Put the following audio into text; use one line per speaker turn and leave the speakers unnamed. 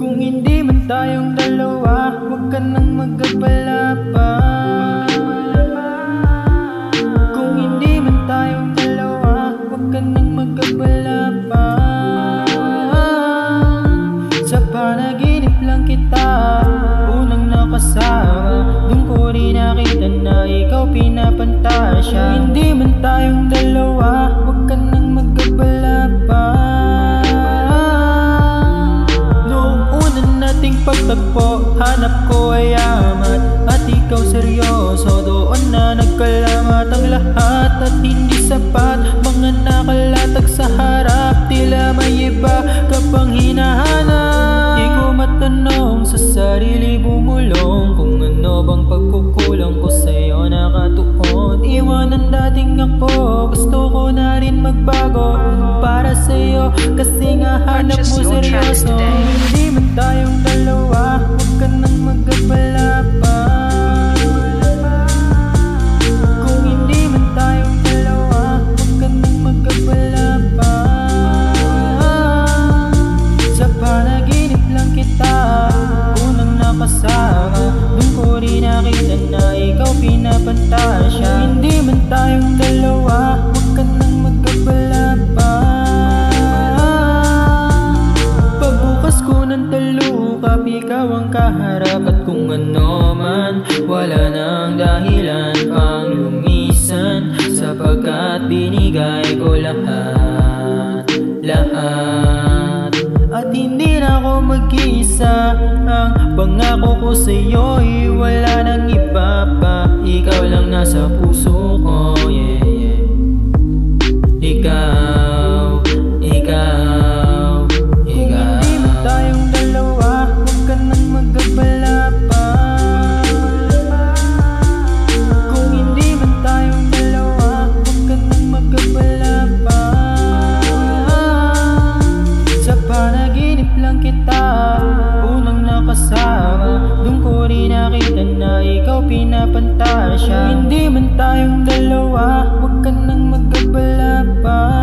Kung hindi man tayong dalawa, huwag ka nang mag-abala pa. Kung hindi man tayong dalawa, huwag ka nang mag-abala pa. Sa panaginip lang kita unang nakasama, dun ko rin nakita na ikaw pinapantasya. Hindi man tayong dalawa, huwag ka nang mag-abala pa. Pagtagpo, hanap ko ay amat at ikaw seryoso. Doon na nagkalamat ang lahat at hindi sapat. Mga nakalatag sa harap, tila may iba ka pang hinahanap. Di ko matanong sa sarili, bumulong kung ano bang pagkukulang ko sa'yo nakatuon. Iwan ang dating ako, gusto ko na rin magbago para sa'yo, kasi nga hanap mo seryoso. Hindi man tayong dalawa, huwag ka nang mag-abala pa. Kung hindi man tayong dalawa, huwag ka nang mag-abala pa. Sa panaginip lang kita unang nakasama, dun ko rin nakita na ikaw pinapantasya. Hindi man tayong dalawa, huwag ka nang mag-abala pa. Pagbukas ko ng talukap, ikaw ang kaharap, at kung ano man, wala nang dahilan pang lumisan, sapagkat binigay ko lahat. At hindi na ako mag-isa, ang pangako ko sa'yo'y wala nang iba pa. Ikaw lang nasa puso ko, yeah, yeah. Ikaw. Kung hindi man tayong dalawa, huwag ka nang mag-abala pa. Kung hindi man tayong dalawa, huwag ka nang mag-abala pa. Sa panaginip lang kita unang nakasama, dun ko rin nakita na ikaw pinapantasya. Hindi man tayong dalawa, huwag ka nang mag-abala pa.